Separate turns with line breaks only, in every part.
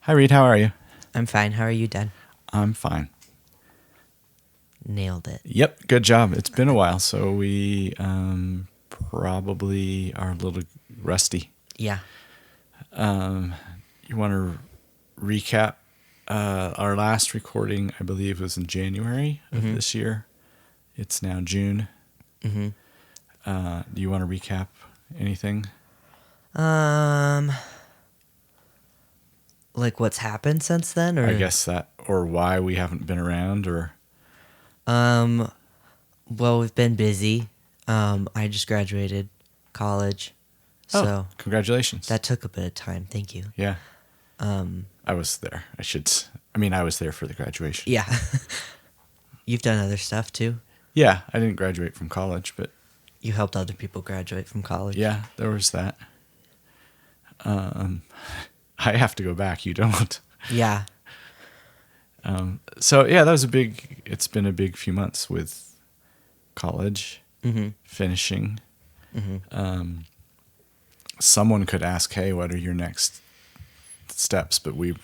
Hi, Reed. How are you?
I'm fine. How are you, Dad?
I'm fine.
Nailed it.
Yep, good job. It's been a while, so we probably are a little rusty.
Yeah.
You want to recap? Our last recording, I believe, was in January of this year. It's now June.
Mm-hmm.
Do you want to recap anything?
Like what's happened since then, or
I guess that, or why we haven't been around, or
well, we've been busy. I just graduated college, so
congratulations.
that took a bit of time. Thank you.
Yeah. I was there. I was there for the graduation.
Yeah. You've done other stuff too.
Yeah, I didn't graduate from college, but
You helped other people graduate from college.
yeah, there was that. I have to go back. You don't.
Yeah.
So yeah, it's been a big few months with college finishing. Someone could ask, "Hey, what are your next steps?" But we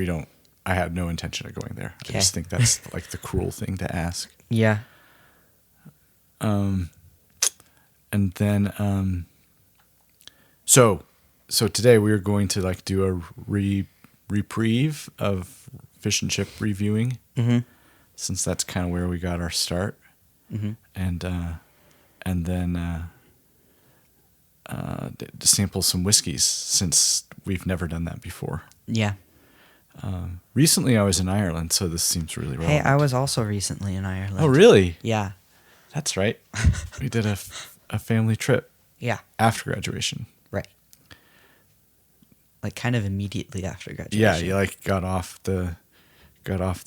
don't. I had no intention of going there. I just think that's like the cruel thing to ask.
Yeah.
And then, so today we're going to like do a reprieve of fish and chip reviewing, since that's kind of where we got our start, and then to sample some whiskeys since we've never done that before.
Yeah.
Recently, I was in Ireland, so this seems really relevant.
Hey, I was also recently in Ireland.
Oh, really?
Yeah.
That's right. We did a family trip
Yeah.
after graduation.
Right. Like kind of immediately after graduation.
Yeah, you like got off the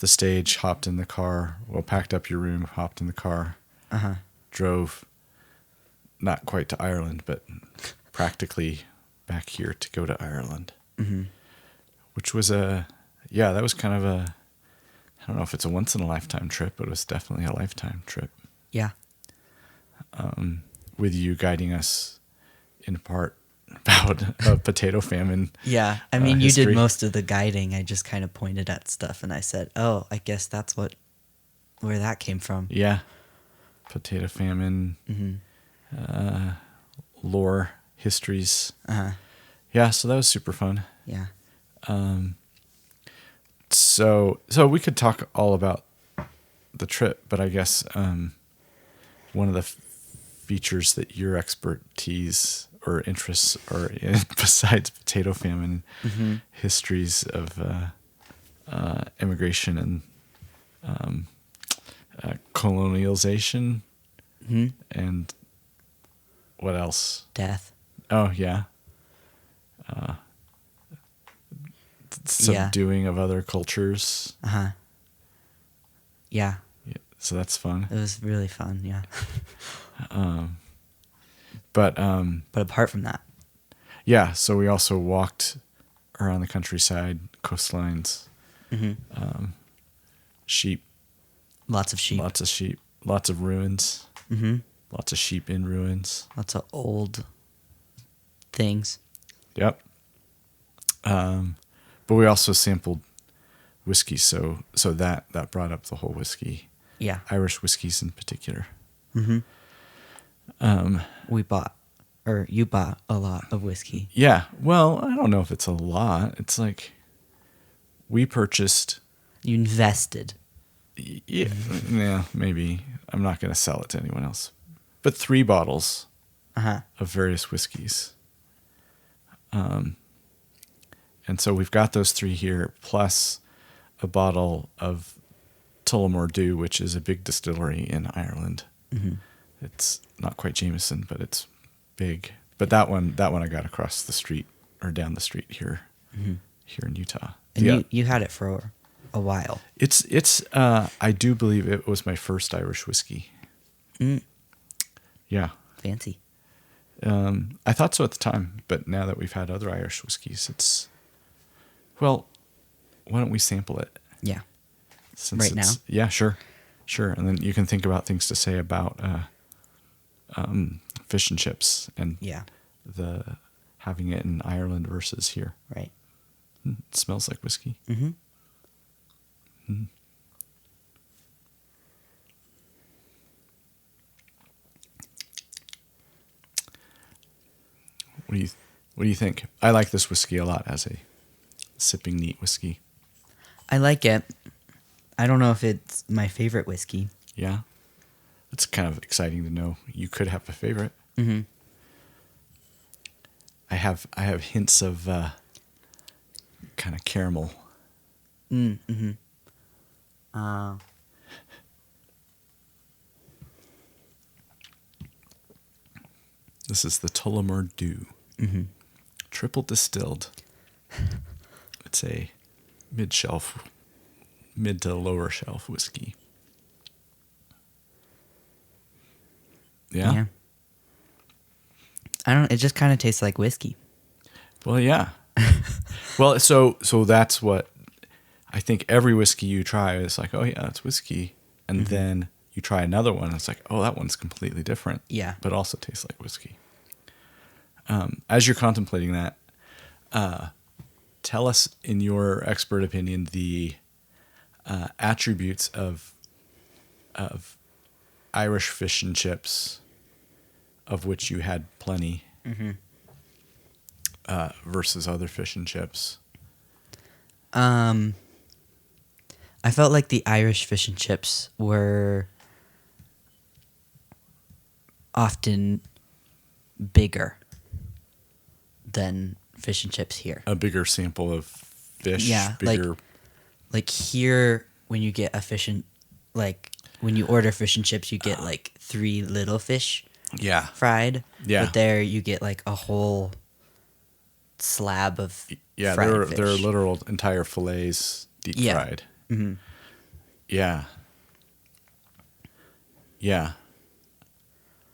stage, hopped in the car, packed up your room, hopped in the car, drove not quite to Ireland, but practically back here to go to Ireland, which was that was kind of I don't know if it's a once in a lifetime trip, but it was definitely a lifetime trip.
Yeah.
With you guiding us in part about a potato famine.
Yeah. I mean, you
history.
did most of the guiding. I just kind of pointed at stuff and I said, oh, I guess that's where that came from.
Yeah. Potato famine, lore, histories. Yeah, so that was super fun.
Yeah.
So we could talk all about the trip, but I guess one of the features that your expertise or interests are in, besides potato famine, histories of immigration and colonialization, and what else?
Death.
Oh yeah, subduing of other cultures.
Yeah.
So that's fun.
It was really fun. Yeah.
But
But apart from that,
yeah, so we also walked around the countryside, coastlines, sheep,
lots of sheep.
lots of ruins, lots of sheep in ruins.
Lots of old things.
Yep. But we also sampled whiskey, so that brought up the whole whiskey.
Yeah.
Irish whiskeys in particular.
We bought, or you bought a lot of whiskey.
Yeah. Well, I don't know if it's a lot. It's like we purchased.
You invested.
Yeah, maybe. I'm not going to sell it to anyone else. But 3 bottles of various whiskeys. And so we've got those 3 here, plus a bottle of Tullamore Dew, which is a big distillery in Ireland. It's not quite Jameson, but it's big. But that one I got across the street or down the street here in Utah.
And you had it for a while.
It's I do believe it was my first Irish whiskey. Yeah.
Fancy.
I thought so at the time, but now that we've had other Irish whiskeys, why don't we sample it?
Yeah.
Since
right now?
Yeah, sure. And then you can think about things to say about fish and chips and
Yeah.
having it in Ireland versus here.
Right.
It smells like whiskey.
Mm-hmm.
What do you think? I like this whiskey a lot as a sipping neat whiskey.
I like it. I don't know if it's my favorite whiskey.
Yeah. It's kind of exciting to know you could have a favorite.
Mm-hmm.
I have hints of kind of caramel.
Mm-hmm.
This is the Tullamore Dew.
Mm-hmm.
Triple distilled. It's a mid to lower shelf whiskey. Yeah.
I don't. It just kind of tastes like whiskey.
Well, yeah. Well, so that's what I think. Every whiskey you try is like, oh yeah, that's whiskey, and then you try another one, and it's like, oh, that one's completely different.
Yeah.
But also tastes like whiskey. As you're contemplating that, tell us, in your expert opinion, the attributes of Irish fish and chips, of which you had plenty, versus other fish and chips.
I felt like the Irish fish and chips were often bigger than fish and chips here.
A bigger sample of fish.
Yeah,
bigger.
like here when you get when you order fish and chips, you get like 3 little fish
Yeah.
fried.
Yeah.
But there you get like a whole slab of
Yeah,
fried fish.
they're literal entire fillets deep fried.
Mm-hmm.
Yeah. Yeah.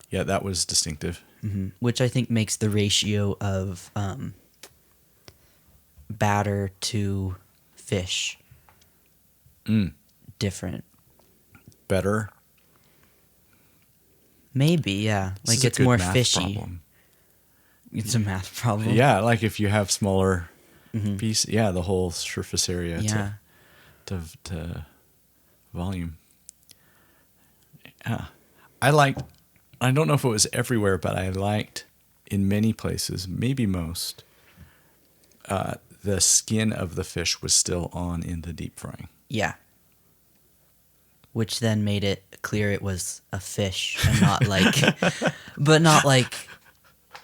Yeah, that was distinctive.
Mm-hmm. Which I think makes the ratio of batter to fish different.
Better.
Maybe, yeah.
This
Like
is a
it's
good
more
math
fishy.
problem.
It's a math problem.
Yeah, like if you have smaller piece, yeah, the whole surface area
Yeah.
to volume. Yeah. I don't know if it was everywhere, but I liked in many places, maybe most, the skin of the fish was still on in the deep frying.
Yeah. Which then made it clear it was a fish and not like but not like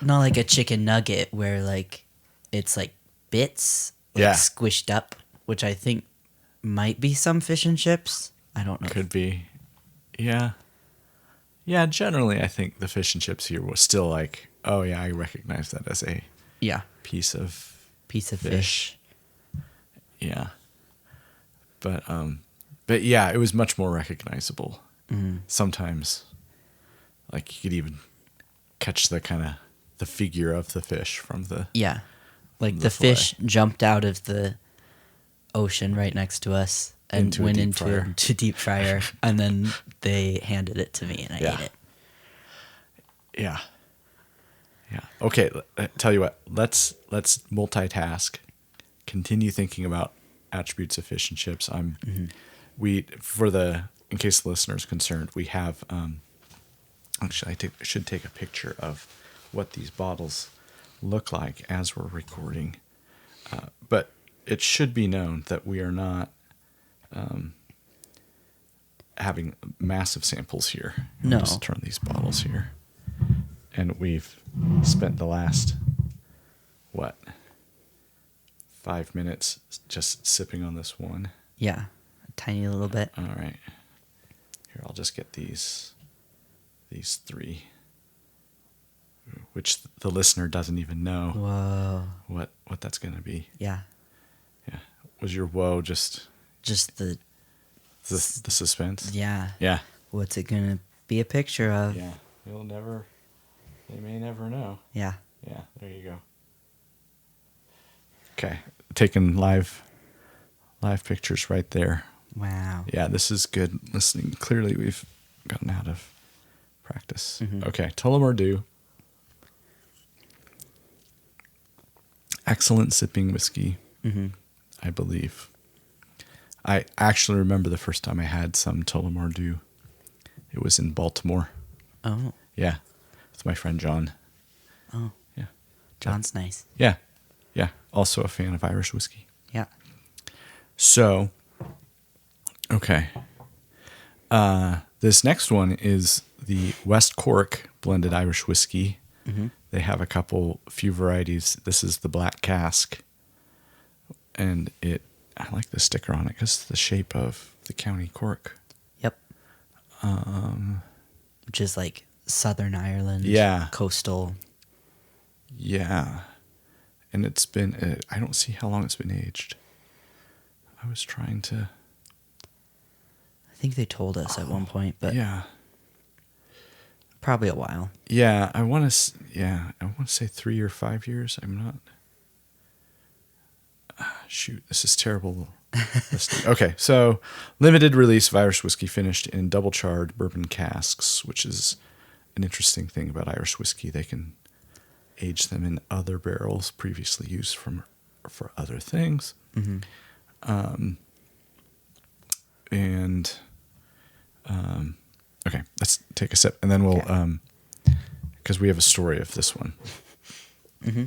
a chicken nugget where like it's like bits like squished up, which I think might be some fish and chips. I don't know.
Could be. Yeah. Yeah, generally I think the fish and chips here was still like, oh yeah, I recognize that as a piece of
fish.
Yeah. But yeah, it was much more recognizable. Sometimes like you could even catch the kind of the figure of the fish from the
like the fish jumped out of the ocean right next to us and went into deep fryer and then they handed it to me and I ate it.
Yeah. Okay, tell you what. Let's multitask. Continue thinking about attributes of fish and chips. In case the listener is concerned, we have actually I should take a picture of what these bottles look like as we're recording. But it should be known that we are not having massive samples here.
No.
Let's turn these bottles here. And we've spent the last, 5 minutes just sipping on this one.
Yeah, a tiny little bit.
All right. Here, I'll just get these 3, which the listener doesn't even know.
Whoa.
What that's going to be.
Yeah.
Yeah. Was your whoa just
the
suspense?
Yeah.
Yeah.
What's it going to be a picture of?
Yeah. They may never know.
Yeah.
Yeah, there you go. Okay. Taking live pictures right there.
Wow.
Yeah, this is good listening. Clearly we've gotten out of practice. Okay, Tullamore Dew. Excellent sipping whiskey. I believe. I actually remember the first time I had some Tullamore Dew. It was in Baltimore.
Oh.
Yeah. With my friend John.
Oh.
Yeah.
John's nice.
Yeah. Yeah. Also a fan of Irish whiskey.
Yeah.
So, okay. This next one is the West Cork blended Irish whiskey.
Mm-hmm.
They have few varieties. This is the black cask. And I like the sticker on it because the shape of the County Cork.
Yep. Which is like Southern Ireland.
Yeah.
Coastal.
Yeah. And it's been, I don't see how long it's been aged. I was trying to.
I think they told us at one point, but
yeah.
probably a while.
Yeah, I want to say 3 or 5 years. I'm not. Shoot, this is terrible. Okay, so limited release of Irish whiskey finished in double charred bourbon casks, which is an interesting thing about Irish whiskey. They can age them in other barrels previously used for other things.
Mm-hmm.
Okay, let's take a sip, and then we'll, because we have a story of this one.
Mm-hmm.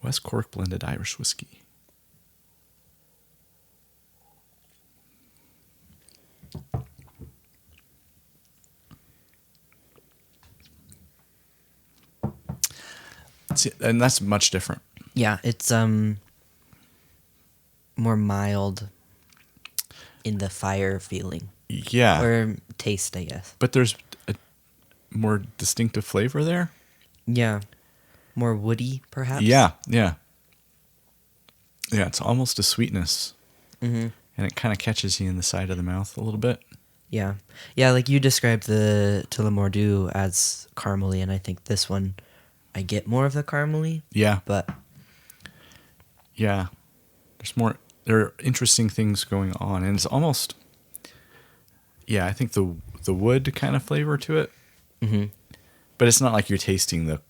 West Cork blended Irish whiskey. See, and that's much different.
Yeah, it's more mild in the fire feeling.
Yeah.
Or taste, I guess.
But there's a more distinctive flavor there.
Yeah. More woody, perhaps?
Yeah, yeah. Yeah, it's almost a sweetness.
Mm-hmm.
And it kind of catches you in the side of the mouth a little bit.
Yeah. Yeah, like you described the Tullamore Dew as caramely, and I think this one, I get more of the caramely.
Yeah.
But
yeah. There are interesting things going on. And it's almost, yeah, I think the wood kind of flavor to it.
Mm-hmm.
But it's not like you're tasting the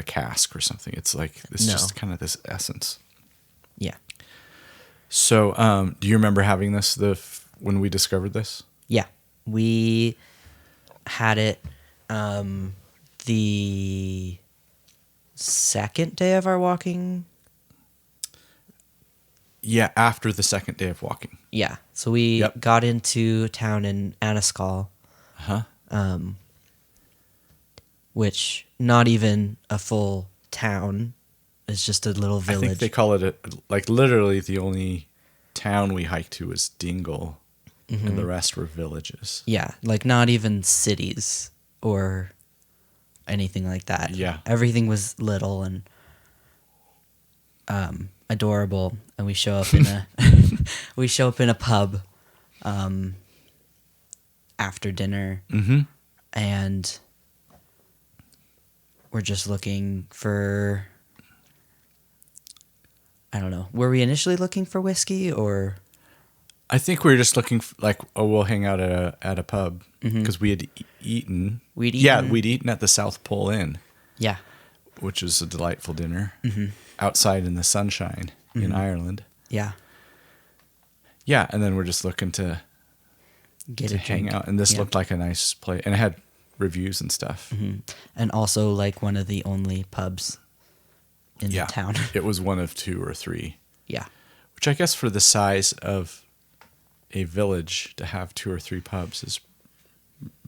cask or something. It's like, it's just kind of this essence.
Yeah.
So, do you remember having this when we discovered this?
Yeah. We had it the second day of our walking.
Yeah, after the second day of walking.
Yeah. So we got into town in Anniscall.
Uh-huh.
Which not even a full town. It's just a little village.
I think they call it literally the only town we hiked to was Dingle, and the rest were villages.
Yeah, like not even cities or anything like that.
Yeah.
Everything was little and adorable, and we show up in a pub after dinner, and we're just looking for, I don't know. Were we initially looking for whiskey, or?
I think we were just looking for, we'll hang out at a pub because we had eaten.
We'd
eaten at the South Pole Inn.
Yeah.
Which was a delightful dinner outside in the sunshine in Ireland.
Yeah.
Yeah, and then we're just looking to hang out, and this looked like a nice place, and it had reviews and stuff.
And also like one of the only pubs in the town.
It was one of 2 or 3.
Yeah.
Which I guess for the size of a village to have 2 or 3 pubs is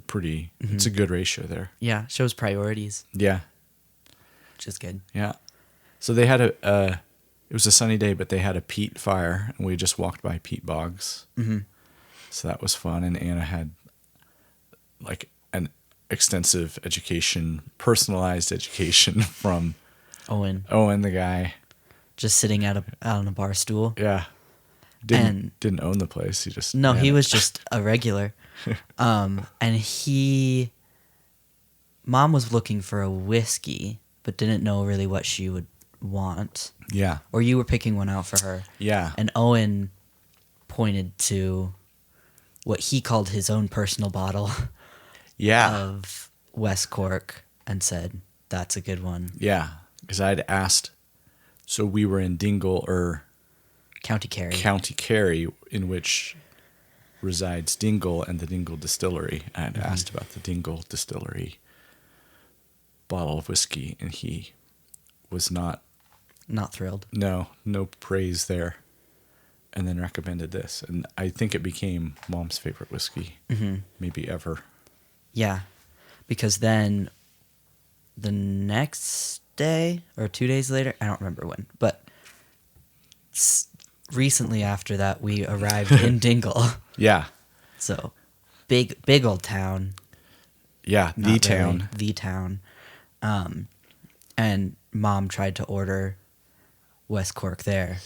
pretty, it's a good ratio there.
Yeah, shows priorities.
Yeah.
Which is good.
Yeah. So they had it was a sunny day, but they had a peat fire, and we just walked by peat bogs. So that was fun, and Anna had like an extensive education, personalized education from
Owen,
the guy.
just sitting out on a bar stool.
Yeah. Didn't own the place. He just
he was just a regular. And Mom was looking for a whiskey, but didn't know really what she would want.
Yeah.
Or you were picking one out for her.
Yeah.
And Owen pointed to what he called his own personal bottle of West Cork and said, "That's a good one."
Yeah. Because I'd asked, so we were in Dingle or
County Kerry.
County Kerry, in which resides Dingle and the Dingle Distillery. I had asked about the Dingle Distillery bottle of whiskey, and he was not
thrilled.
no praise there, and then recommended this, and I think it became Mom's favorite whiskey, maybe ever.
Yeah, because then the next day or 2 days later, I don't remember when, but recently after that, we arrived in Dingle.
Yeah.
So big old town.
Yeah, the town.
The town. And Mom tried to order West Cork there.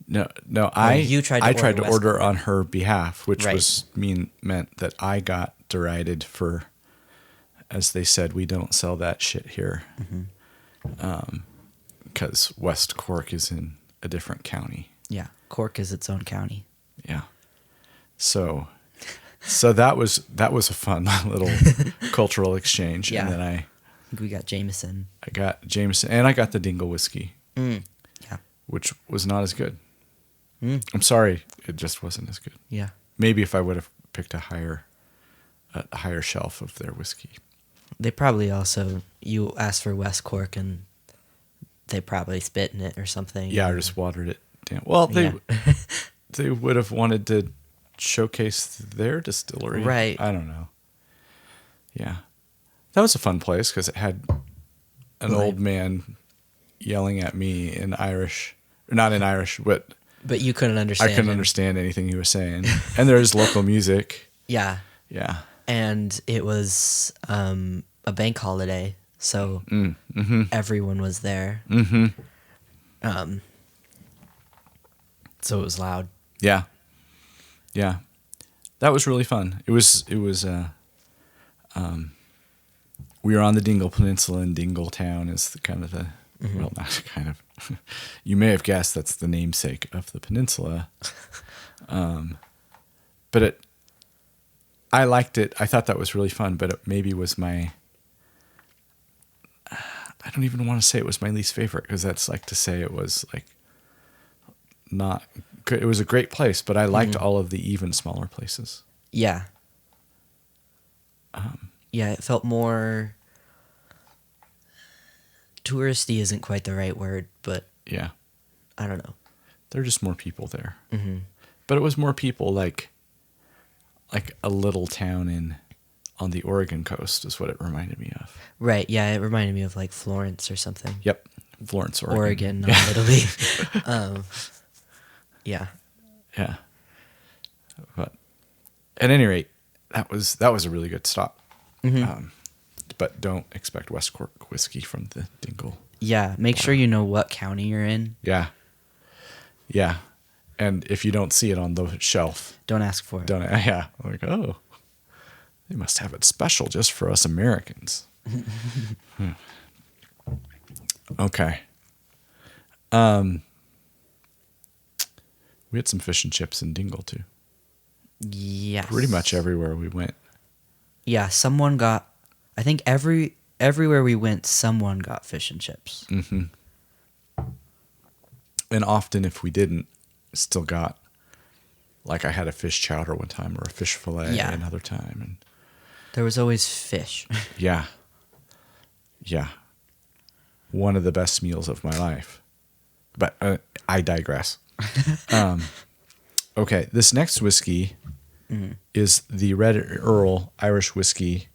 No,
you tried to
order on her behalf, which
Right.
meant that I got derided for, as they said, we don't sell that shit here, because West Cork is in a different county.
Yeah, Cork is its own county.
Yeah, so that was a fun little cultural exchange,
Yeah.
and then I
think we got Jameson.
got Jameson, and I got the Dingle whiskey,
Yeah.
which was not as good. I'm sorry, it just wasn't as good.
Yeah.
Maybe if I would have picked a higher shelf of their whiskey.
They probably also, you asked for West Cork and they probably spit in it or something.
Yeah, I just watered it down. Well,
Yeah.
they would have wanted to showcase their distillery.
Right.
I don't know. Yeah. That was a fun place because it had an
Right.
old man yelling at me in Irish. Not in Irish, but
But you couldn't understand.
I couldn't
him.
understand anything he was saying. And there's local music.
Yeah.
Yeah.
And it was a bank holiday, so everyone was there. So it was loud.
Yeah. Yeah. That was really fun. It was we were on the Dingle Peninsula, and Dingle Town is the kind of the well, not kind of. You may have guessed that's the namesake of the peninsula. But I liked it. I thought that was really fun, but it maybe was I don't even want to say it was my least favorite, because that's like to say it was like not good. It was a great place, but I liked all of the even smaller places.
Yeah. Yeah, it felt more touristy isn't quite the right word, but
Yeah.
I don't know.
There are just more people there. But it was more people like a little town on the Oregon coast is what it reminded me of.
Right, yeah, it reminded me of like Florence or something.
Yep. Florence, Oregon.
Oregon, not Italy. Yeah.
Yeah. But at any rate, that was a really good stop. But don't expect West Cork whiskey from the Dingle.
Yeah, make sure you know what county you're in.
Yeah. Yeah. And if you don't see it on the shelf,
Don't ask for it.
yeah. Like, oh, they must have it special just for us Americans. Okay. We had some fish and chips in Dingle too.
Yes.
Pretty much everywhere we went.
Yeah, someone got. I think everywhere we went, someone got fish and chips.
And often if we didn't, still got, like I had a fish chowder one time or a fish fillet another time. And
There was always fish.
yeah. Yeah. One of the best meals of my life. But I digress. Okay, this next whiskey is the Red Earl Irish whiskey.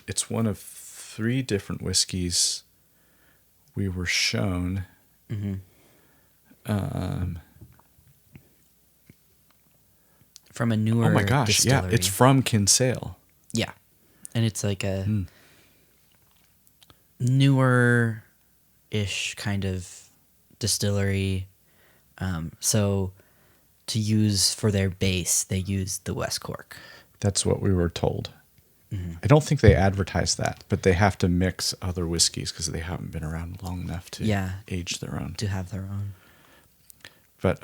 It's one of 3 different whiskeys we were shown.
From a newer
Oh my gosh,
distillery.
yeah, it's from Kinsale.
Yeah. And it's like a newer-ish kind of distillery. So to use for their base, they use the West Cork.
That's what we were told. I don't think they advertise that, but they have to mix other whiskeys because they haven't been around long enough to age their own.
To have their own.
But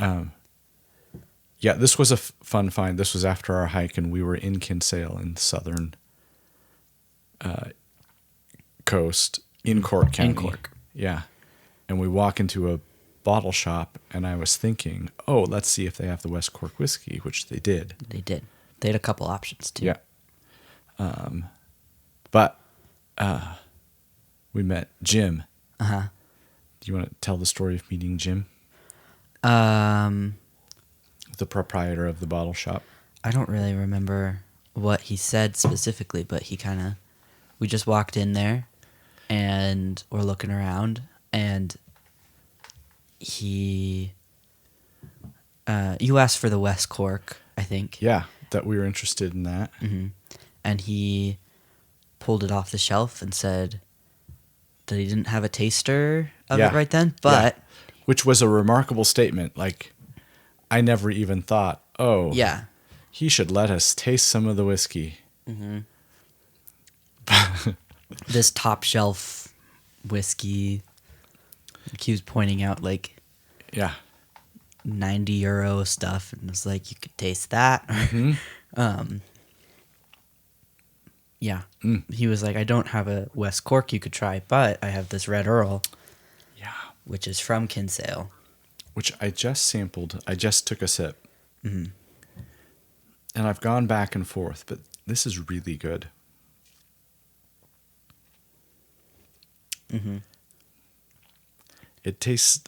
yeah, this was a fun find. This was after our hike, and we were in Kinsale in the southern coast in Cork County.
In Cork.
Yeah. and we walk into a bottle shop, and I was thinking, oh, let's see if they have the West Cork whiskey, which they did.
They did. They had a couple options too.
Yeah. But we met Jim.
Uh-huh.
Do you want to tell the story of meeting Jim,
Um,
the proprietor of the bottle shop?
I don't really remember what he said specifically, but we just walked in there and we're looking around, and you asked for the West Cork, I think.
Yeah, that we were interested in that.
Mm-hmm. And he pulled it off the shelf and said that he didn't have a taster of it right then, but...
Yeah. Which was a remarkable statement. Like, I never even thought, oh,
Yeah.
he should let us taste some of the whiskey.
Mm-hmm. This top shelf whiskey, he was pointing out, like...
Yeah.
90 euro stuff, and was like, you could taste that.
Mm-hmm.
Yeah. He was like, I don't have a West Cork you could try, but I have this Red Earl,
Yeah.
which is from Kinsale.
Which I just sampled. I just took a sip.
Mm-hmm.
And I've gone back and forth, but this is really good.
Mm-hmm.
It tastes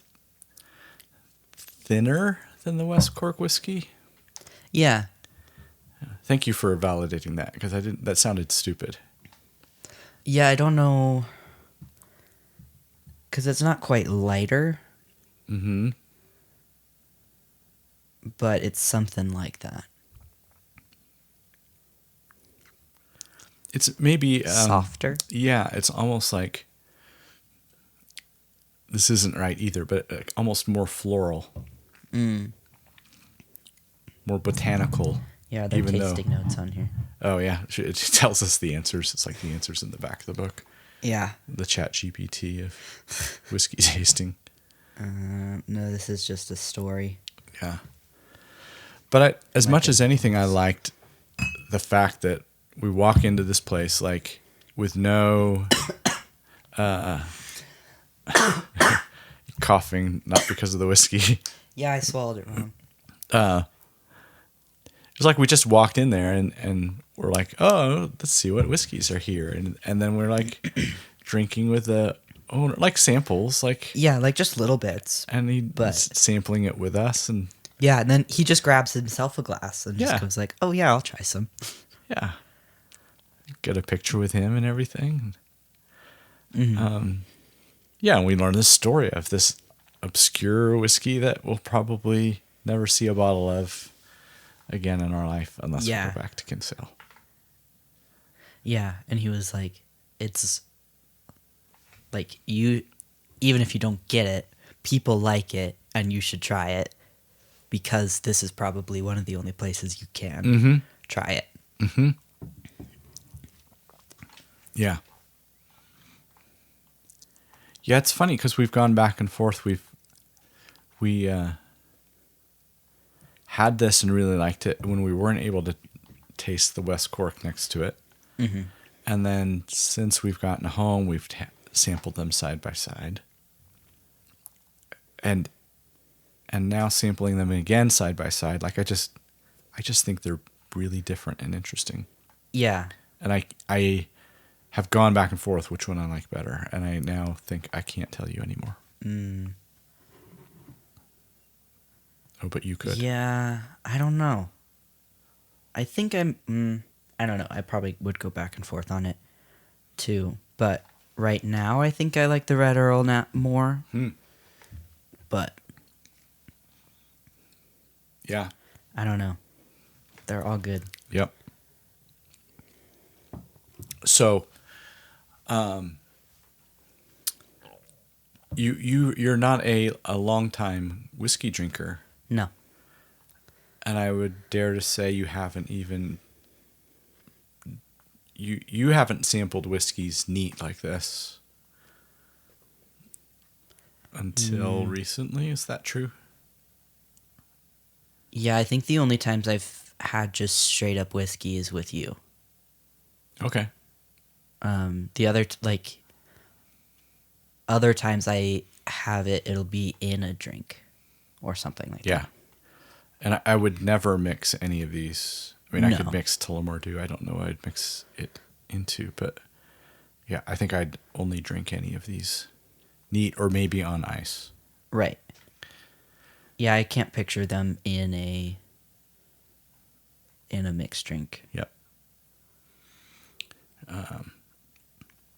thinner than the West Cork whiskey.
Yeah.
Thank you for validating that, because that sounded stupid.
Yeah, I don't know, because it's not quite lighter,
Mm-hmm.
but it's something like that.
It's maybe
Softer.
Yeah, it's almost like, this isn't right either, but almost more floral, more botanical.
Yeah, there are
even
tasting notes on here.
Oh yeah, it tells us the answers. It's like the answers in the back of the book.
Yeah.
The Chat GPT of whiskey tasting.
No, this is just a story.
Yeah. But as much as anything, I liked the fact that we walk into this place like with no coughing, not because of the whiskey.
Yeah, I swallowed it wrong.
It's like we just walked in there and we're like, oh, let's see what whiskeys are here. And then we're like drinking with the owner, like samples, like...
Yeah, like just little bits.
And he's sampling it with us. And
yeah, and then he just grabs himself a glass and just goes like, oh yeah, I'll try some.
Yeah. Get a picture with him and everything.
Mm-hmm.
Yeah, and we learned this story of this obscure whiskey that we'll probably never see a bottle of again in our life unless we go back to Kinsale.
Yeah, and he was like, it's like, you, even if you don't get it, people like it and you should try it because this is probably one of the only places you can try it.
Mm-hmm. Yeah. Yeah, it's funny because we've gone back and forth. We had this and really liked it when we weren't able to taste the West Cork next to it.
Mm-hmm.
And then since we've gotten home, we've sampled them side by side. And now sampling them again side by side, like I just think they're really different and interesting.
Yeah.
And I have gone back and forth which one I like better, and I now think I can't tell you anymore. Oh, but you could.
Yeah, I don't know. I think I don't know. I probably would go back and forth on it too. But right now, I think I like the Red Earl more. But
yeah, I
don't know. They're all good.
Yep. So, you're not a long-time whiskey drinker.
No.
And I would dare to say you haven't even you haven't sampled whiskeys neat like this until recently. Is that true?
Yeah, I think the only times I've had just straight up whiskey is with you.
Okay.
The other other times I have it, it'll be in a drink or something like
Yeah.
that.
And I would never mix any of these. I mean, I could
No.
mix Tullamore Dew. I don't know what I'd mix it into, but yeah, I think I'd only drink any of these neat or maybe on ice.
Right. Yeah, I can't picture them in a mixed drink.
Yep.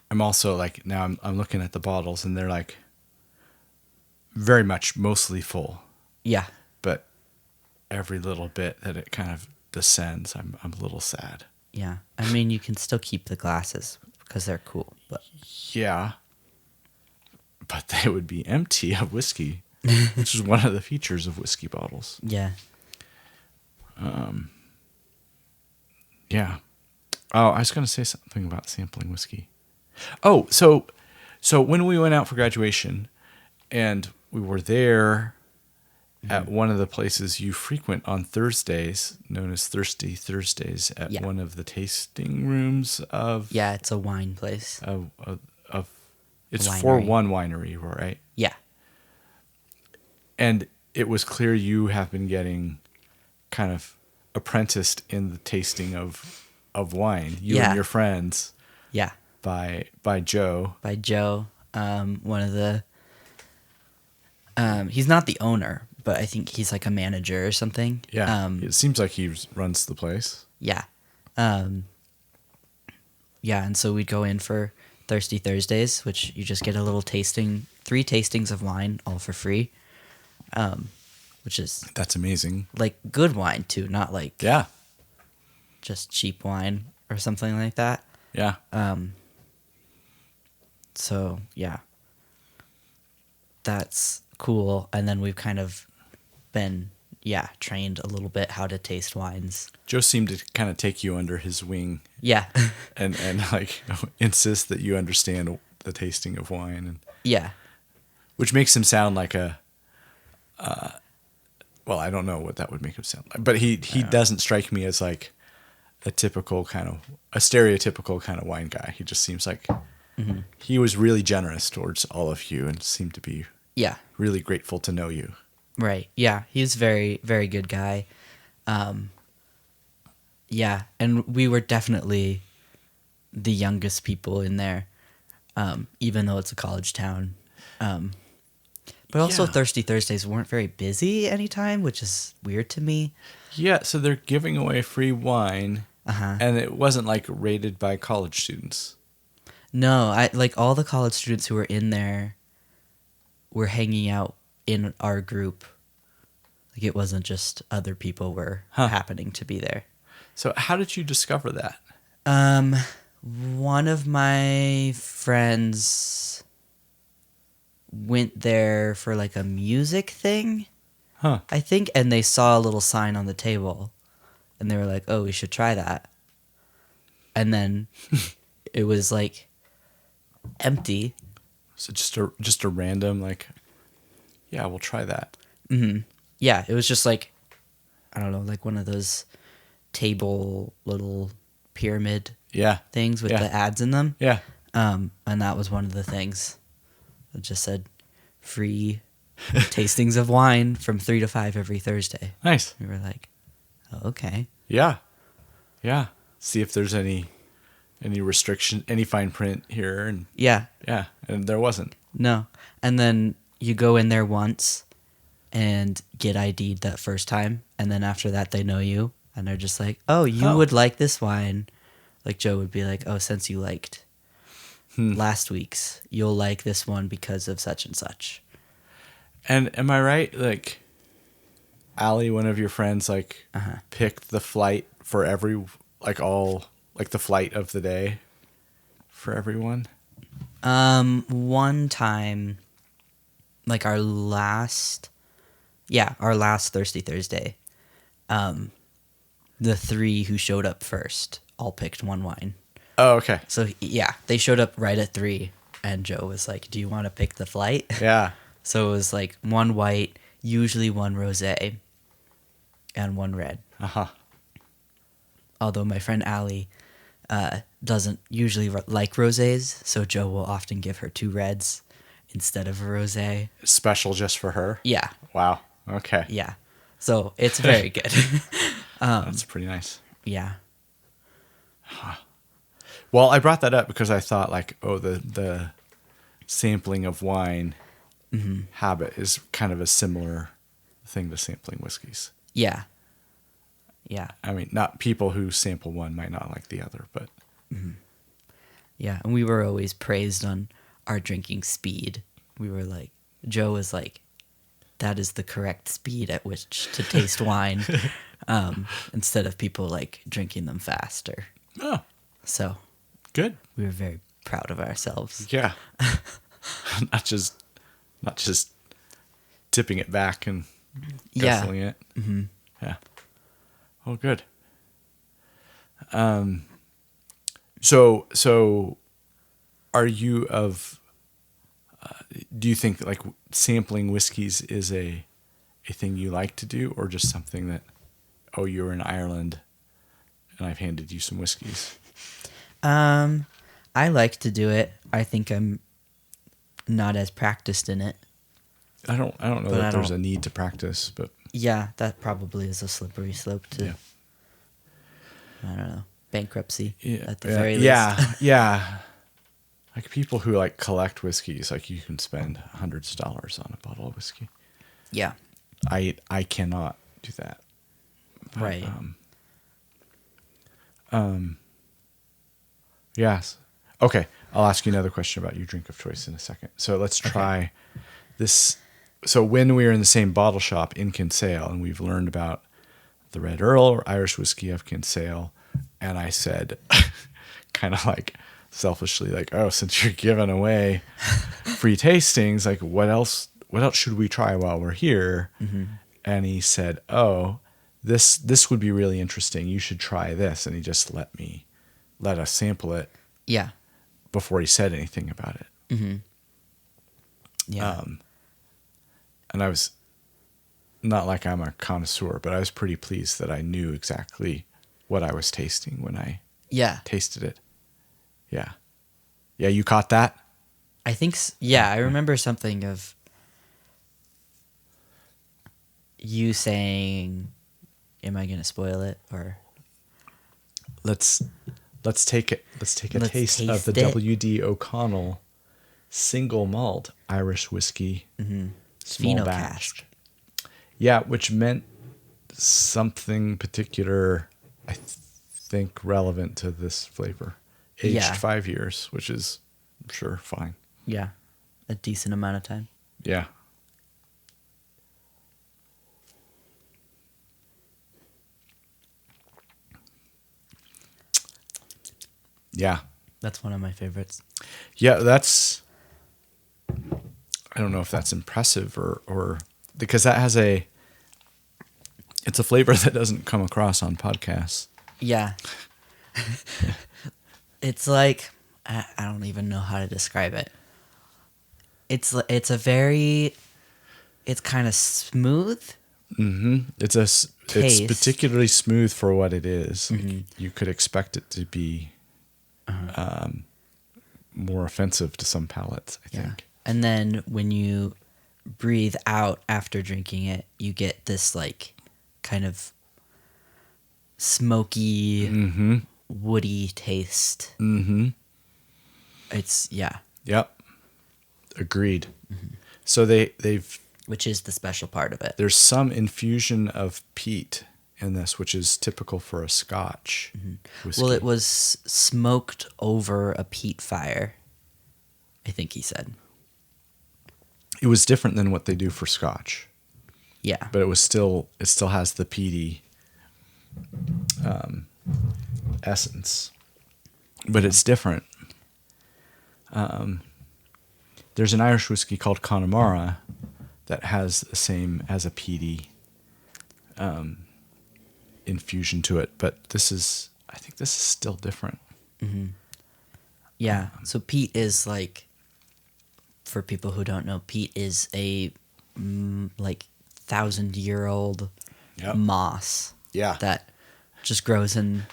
I'm also like now I'm looking at the bottles and they're like very much mostly full,
Yeah.
but every little bit that it kind of descends, I'm a little sad.
Yeah. I mean, you can still keep the glasses because they're cool, but
Yeah, but they would be empty of whiskey, which is one of the features of whiskey bottles.
yeah.
Yeah. Oh, I was going to say something about sampling whiskey. Oh, so when we went out for graduation and we were there at one of the places you frequent on Thursdays, known as Thirsty Thursdays, at
Yeah.
one of the tasting rooms of
Yeah, it's a wine place.
of it's
Winery.
for one winery, right?
Yeah.
And it was clear you have been getting kind of apprenticed in the tasting of wine, you
Yeah.
and your friends,
Yeah.
by Joe.
By Joe, one of the he's not the owner, but I think he's like a manager or something.
Yeah, it seems like he runs the place.
Yeah. Yeah, and so we'd go in for Thirsty Thursdays, which you just get a little tasting, 3 tastings of wine, all for free. Which is
That's amazing.
like good wine too, not like
Yeah,
just cheap wine or something like that.
yeah.
So yeah, that's cool. And then we've kind of been trained a little bit how to taste wines.
Joe seemed to kind of take you under his wing
Yeah.
and like insist that you understand the tasting of wine, and
Yeah.
which makes him sound like a well, I don't know what that would make him sound like, but he doesn't strike me as like a stereotypical kind of wine guy. He just seems like he was really generous towards all of you and seemed to be
Yeah.
really grateful to know you.
Right. Yeah. He's very, very good guy. Yeah. And we were definitely the youngest people in there, even though it's a college town. But also
Yeah.
Thirsty Thursdays weren't very busy anytime, which is weird to me.
Yeah, so they're giving away free wine, and it wasn't like rated by college students.
No, I like all the college students who were in there were hanging out in our group. Like it wasn't just other people were happening to be there.
So how did you discover that?
One of my friends went there for like a music thing,
Huh.
I think, and they saw a little sign on the table and they were like, "Oh, we should try that." And then it was like empty.
So just a random like, yeah, we'll try that.
Yeah, it was just like, I don't know, like one of those table little pyramid
Yeah.
things with
Yeah.
the ads in them.
Yeah.
And that was one of the things. It just said free tastings of wine from 3 to 5 every Thursday.
Nice.
We were like, oh, okay.
Yeah. Yeah. See if there's any restriction, any fine print here, and
Yeah,
and there wasn't.
no. And then you go in there once and get ID'd that first time. And then after that, they know you. And they're just like, oh, you would like this wine. Like Joe would be like, oh, since you liked last week's, you'll like this one because of such and such.
And am I right? Like, Allie, one of your friends, like picked the flight for the flight of the day for everyone.
One time, like our last Thirsty Thursday, the 3 who showed up first all picked one wine.
Oh, okay.
So yeah, they showed up right at 3, and Joe was like, "Do you want to pick the flight?"
Yeah.
So it was like 1 white, usually 1 rosé, and 1 red. Although my friend Allie doesn't usually like rosés, so Joe will often give her 2 reds, instead of a rosé.
Special just for her?
Yeah.
Wow. Okay.
Yeah. So it's very good.
That's pretty nice.
Yeah.
Well, I brought that up because I thought like, oh, the sampling of wine habit is kind of a similar thing to sampling whiskeys.
Yeah. Yeah.
I mean, not people who sample one might not like the other, but
Yeah. And we were always praised on our drinking speed. We were like, Joe was like, that is the correct speed at which to taste wine, instead of people like drinking them faster.
oh,
So
good.
we were very proud of ourselves.
Yeah. not just tipping it back and
Yeah.
guzzling it. Mm-hmm. Yeah. Oh, good. So are you of, do you think that like sampling whiskeys is a thing you like to do, or just something that, oh, you're in Ireland and I've handed you some whiskeys?
I like to do it. I think I'm not as practiced in it.
I don't know
But
that
I
there's
don't-
a need to practice, but
Yeah, that probably is a slippery slope to,
yeah.
I don't know, bankruptcy
Yeah,
at the very least.
yeah. Like people who like collect whiskeys, like you can spend hundreds of dollars on a bottle of whiskey.
Yeah.
I cannot do that. But,
Right.
Yes. Okay. I'll ask you another question about your drink of choice in a second. So let's try this. So when we were in the same bottle shop in Kinsale, and we've learned about the Red Earl or Irish whiskey of Kinsale, and I said, kind of like selfishly, like, oh, since you're giving away free tastings, like what else should we try while we're here? Mm-hmm. And he said, oh, this would be really interesting. You should try this. And he just let us sample it
Yeah.
before he said anything about it.
Yeah.
And I was not like I'm a connoisseur, but I was pretty pleased that I knew exactly what I was tasting when I
Yeah.
tasted it. Yeah. Yeah, you caught that?
I think, yeah, I remember something of you saying, am I going to spoil it? Or
Let's take a
Let's
taste of the
taste it.
W.D. O'Connell single malt Irish whiskey, small
Pheno
batch.
cask.
Yeah, which meant something particular, I think, relevant to this flavor. Aged
Yeah.
5 years, which is, I'm sure, fine.
Yeah. A decent amount of time.
Yeah. Yeah.
That's one of my favorites.
Yeah, that's, I don't know if that's impressive or because that has it's a flavor that doesn't come across on podcasts.
Yeah. It's like, I don't even know how to describe it. It's kind of smooth.
Mm-hmm. It's
Taste.
particularly smooth for what it is. Like, you could expect it to be more offensive to some palates, I think.
And then when you breathe out after drinking it, you get this like kind of smoky, woody taste.
Mm-hmm.
It's, yeah,
Yep. Agreed. So they've
which is the special part of it.
there's some infusion of peat in this, which is typical for a Scotch whiskey.
Well, it was smoked over a peat fire, I think he said.
It was different than what they do for Scotch,
Yeah.
but it still has the peaty essence, but it's different. There's an Irish whiskey called Connemara that has the same as a peaty infusion to it, but I think this is still different.
Yeah. So peat is like, for people who don't know, peat is a like 1,000-year-old
Yep.
moss
Yeah.
that just grows in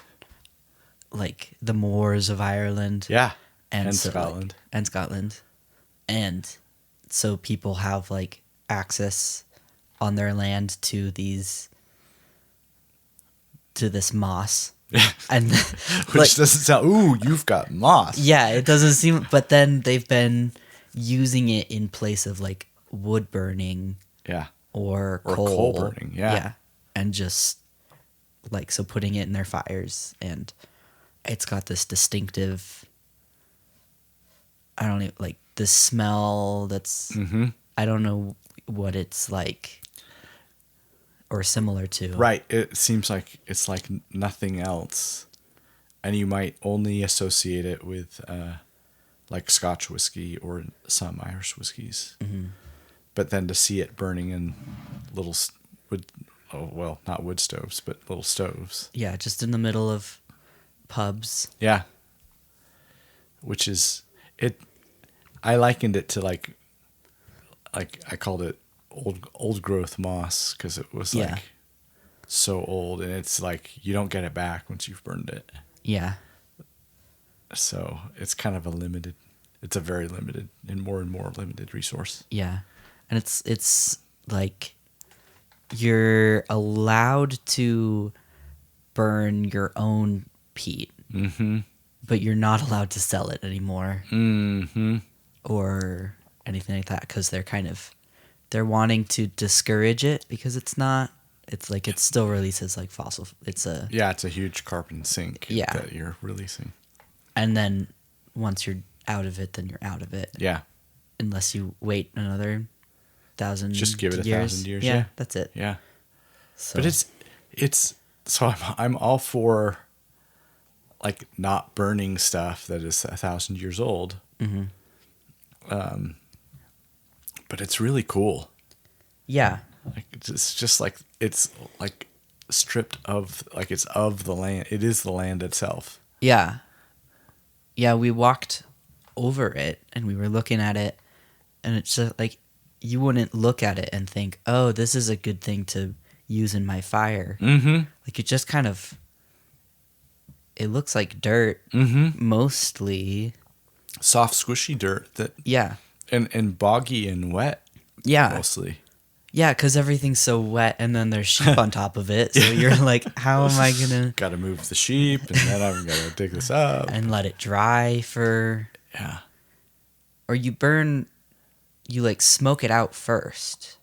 like the moors of Ireland.
Yeah.
And
And
so, like-
Scotland.
and Scotland. And so people have like access on their land to this moss. And
Which
like,
doesn't sound. Ooh, you've got moss.
yeah, it doesn't seem, but then they've been using it in place of like wood burning
Yeah.
or
Or
coal.
coal burning, yeah.
And just like, so putting it in their fires, and it's got this distinctive, I don't even, like, this smell that's,
Mm-hmm.
I don't know what it's like or similar to.
Right. It seems like it's like nothing else, and you might only associate it with like Scotch whiskey or some Irish whiskeys.
Mm-hmm.
But then to see it burning in little wood, oh well, not wood stoves, but little stoves.
Yeah, just in the middle of pubs.
Yeah. Which is it. I likened it to like I called it old growth moss because it was like
Yeah.
so old, and it's like you don't get it back once you've burned it.
Yeah.
So it's kind of it's a very limited and more limited resource.
Yeah. And it's like you're allowed to burn your own peat,
Mm-hmm.
but you're not allowed to sell it anymore
Mm-hmm.
or anything like that, because they're wanting to discourage it, because it's like it still releases like fossil. It's a
huge carbon sink
Yeah.
that you're releasing.
And then once you're out of it, then you're out of it.
Yeah.
Unless you wait another 1,000
Just give it
years.
1,000 years.
Yeah,
Yeah.
that's it.
Yeah.
So,
But it's so I'm all for like not burning stuff that is 1,000 years old.
mm-hmm.
But it's really cool.
Yeah.
Like it's just like it's like stripped of like it's of the land. It is the land itself.
Yeah. Yeah, we walked over it and we were looking at it, and it's just like you wouldn't look at it and think, "Oh, this is a good thing to use in my fire."
Mm-hmm.
Like it just kind of, it looks like dirt
Mm-hmm.
mostly.
Soft, squishy dirt that
Yeah.
and boggy and wet
Yeah.
mostly.
Yeah, because everything's so wet, and then there's sheep on top of it. So you're like, how am I gonna
Got to move the sheep, and then I'm gonna dig this up.
and let it dry for?
Yeah.
Or you like smoke it out first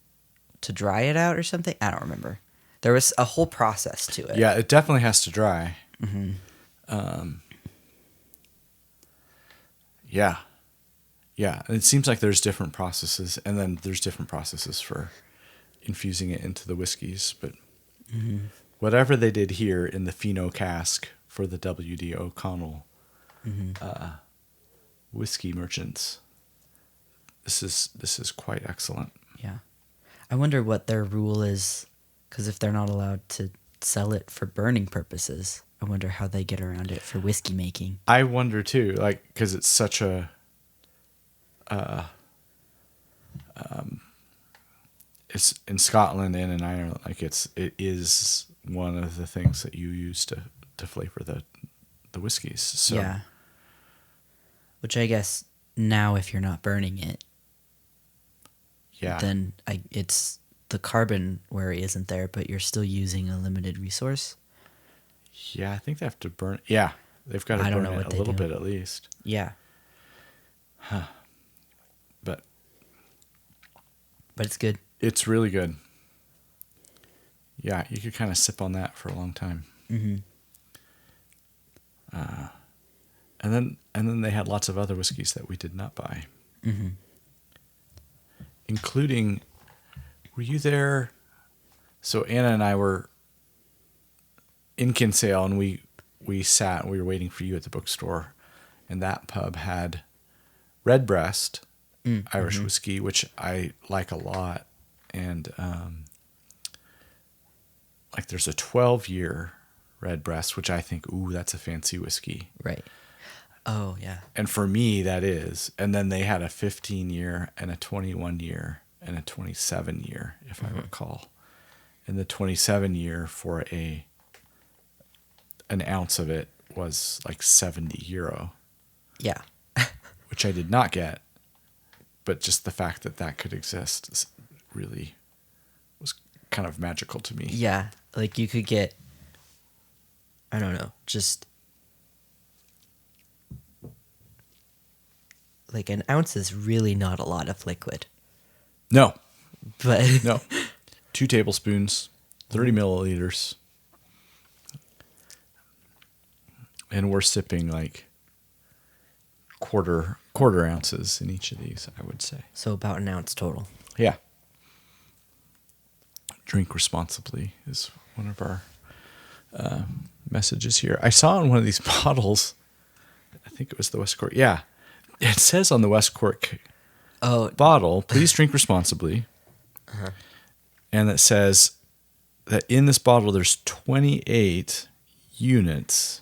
to dry it out or something. I don't remember. There was a whole process to it.
Yeah, it definitely has to dry.
Mm-hmm.
Yeah. Yeah. And it seems like there's different processes, and then there's different processes for infusing it into the whiskeys. But whatever they did here in the Pheno cask for the W.D. O'Connell whiskey merchants, this is quite excellent.
Yeah. I wonder what their rule is, because if they're not allowed to sell it for burning purposes, I wonder how they get around it for whiskey making.
I wonder too, like, because it's such a it's in Scotland and in Ireland, like it is one of the things that you use to flavor the whiskeys. So
Yeah. Which I guess now, if you're not burning it,
yeah.
then it's the carbon worry isn't there, but you're still using a limited resource.
Yeah, I think they have to burn. Yeah, they've got to
I don't
burn
know
it
what
a
they
little
do.
bit at least.
Yeah.
But
But it's good.
it's really good. Yeah, you could kind of sip on that for a long time.
Mm-hmm.
And then they had lots of other whiskeys that we did not buy,
Mm-hmm.
including. Were you there? So Anna and I were in Kinsale, and we were waiting for you at the bookstore, and that pub had Redbreast Irish whiskey, which I like a lot, and like there's a 12-year Redbreast, which I think, ooh, that's a fancy whiskey.
Right. Oh, yeah.
And for me, that is. And then they had a 15-year and a 21-year and a 27-year, if I recall. And the 27-year for an ounce of it was like €70,
Yeah.
which I did not get. but just the fact that that could exist really was kind of magical to me.
Yeah, like you could get, I don't know, just like an ounce is really not a lot of liquid.
No,
But
no. 2 tablespoons, 30 milliliters. And we're sipping like quarter ounces in each of these, I would say.
So about an ounce total.
Yeah. Drink responsibly is one of our messages here. I saw on one of these bottles, I think it was the West Cork. Yeah. It says on the West Cork bottle, please drink responsibly.
Uh-huh.
And it says that in this bottle there's 28 units.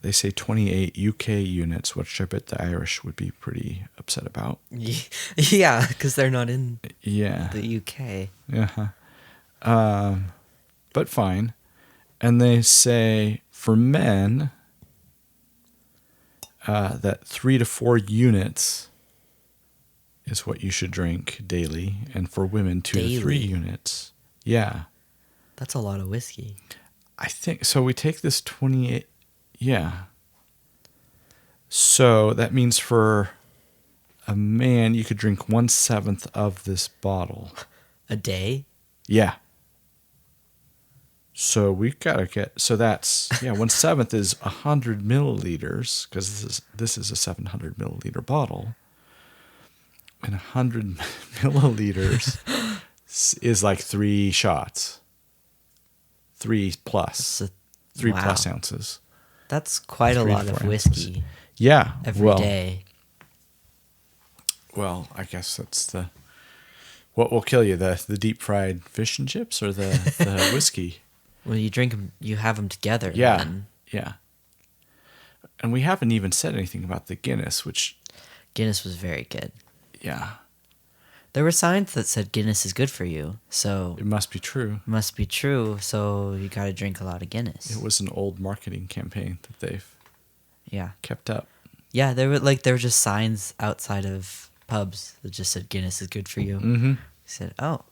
They say 28 UK units, which I bet the Irish would be pretty upset about.
Yeah, because they're not in
Yeah.
the UK.
Yeah. But fine. And they say for men that 3 to 4 units is what you should drink daily, and for women 2 to 3 units. Yeah.
That's a lot of whiskey.
I think so. We take this 28. Yeah. So that means for a man, you could drink 1/7 of this bottle
A day?
Yeah. So we gotta get. So that's 1/7 is 100 milliliters, because this is a 700 milliliter bottle, and 100 milliliters is like 3 shots, 3 plus, 3 plus ounces.
That's quite a
3 to
lot
4
of
ounces.
whiskey.
Yeah,
Every day.
Well, I guess that's the. What will kill you, the deep fried fish and chips or the whiskey?
Well, you drink them, you have them together.
Yeah,
Then.
yeah. And we haven't even said anything about the Guinness, which.
Guinness was very good.
Yeah.
There were signs that said Guinness is good for you, so
It must be true.
must be true. So you got to drink a lot of Guinness.
It was an old marketing campaign that they've kept up.
Yeah, there were just signs outside of pubs that just said Guinness is good for you.
Mm-hmm.
We said, oh,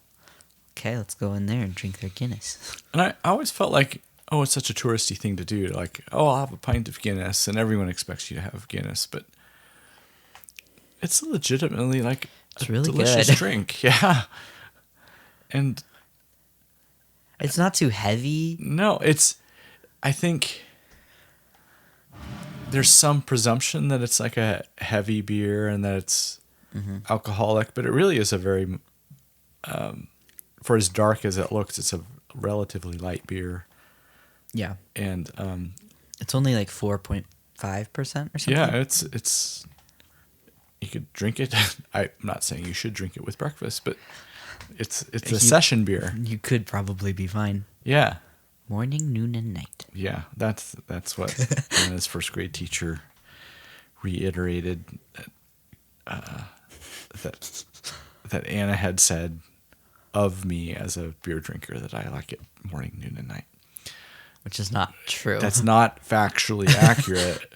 okay, let's go in there and drink their Guinness.
And I always felt like, it's such a touristy thing to do. Like, I'll have a pint of Guinness, and everyone expects you to have Guinness, but it's legitimately like
It's
a
really
delicious
good.
drink. Yeah. And
It's not too heavy.
no, I think there's some presumption that it's like a heavy beer and that it's alcoholic, but it really is a very, for as dark as it looks, it's a relatively light beer.
Yeah.
And
It's only like 4.5% or something.
yeah, it's you could drink it. I'm not saying you should drink it with breakfast, but it's a session beer.
You could probably be fine.
Yeah.
Morning, noon, and night.
Yeah, that's what Anna's first grade teacher reiterated that Anna had said of me as a beer drinker, that I like it morning, noon, and night.
Which is not true.
That's not factually accurate.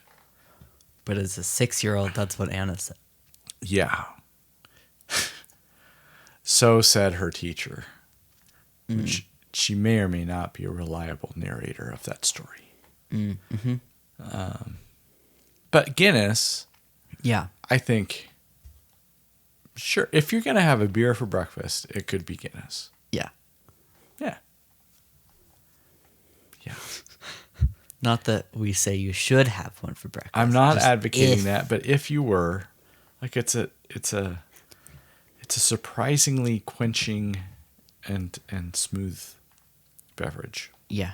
But as a 6-year-old, that's what Anna said.
Yeah. So said her teacher. Which she may or may not be a reliable narrator of that story.
Mm-hmm.
But Guinness,
Yeah.
I think, sure, if you're going to have a beer for breakfast, it could be Guinness.
Yeah.
Yeah. Yeah.
Not that we say you should have one for breakfast.
I'm not
just
advocating
if.
that, but if you were, like, it's a surprisingly quenching and smooth beverage.
Yeah.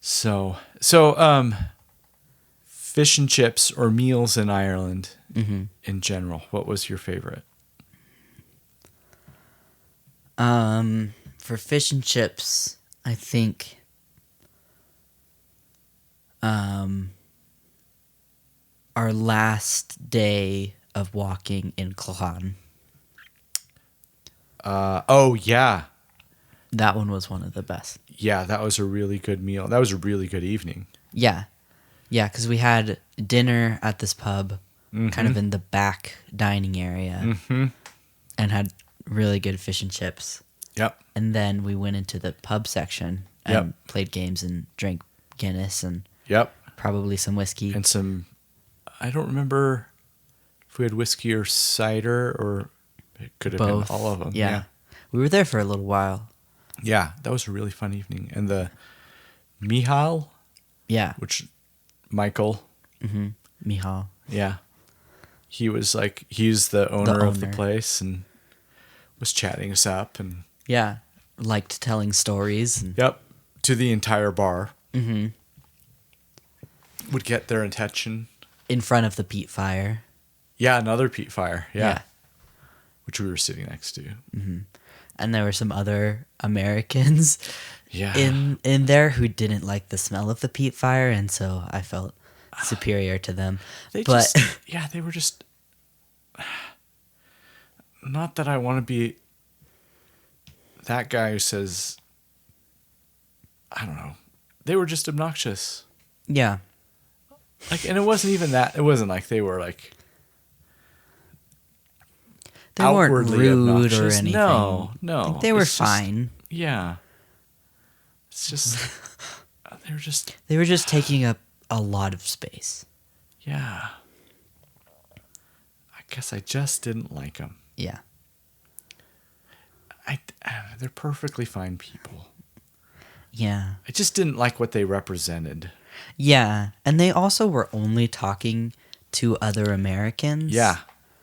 So fish and chips or meals in Ireland in general, what was your favorite?
For fish and chips, I think our last day of walking in Clohan.
Oh yeah.
That one was one of the best.
Yeah, that was a really good meal. That was a really good evening.
Yeah. Yeah, because we had dinner at this pub, kind of in the back dining area, and had really good fish and chips.
Yep.
And then we went into the pub section and played games and drank Guinness and
Yep.
probably some whiskey.
And some, I don't remember if we had whiskey or cider, or it could have
Both.
been all of them.
Yeah. We were there for a little while.
Yeah, that was a really fun evening. And the Michal,
Yeah.
which Michael,
Mihal.
yeah, he's the owner of the
owner.
place and was chatting us up and
Yeah. Liked telling stories. And
to the entire bar. Would get their attention.
in front of the peat fire.
Yeah, another peat fire.
Yeah.
Which we were sitting next to.
And there were some other Americans
Yeah.
in there who didn't like the smell of the peat fire, and so I felt superior to them.
They were just not that I want to be that guy who says, I don't know. They were just obnoxious.
Yeah.
Like, and it wasn't even that. It wasn't like they were like
They weren't
outwardly
rude
obnoxious.
or anything.
No.
Like, they were
It's just-
fine.
yeah. It's just
They were just taking up a lot of space.
yeah. I guess I just didn't like them.
Yeah.
They're perfectly fine people.
Yeah.
I just didn't like what they represented.
Yeah. And they also were only talking to other Americans.
Yeah.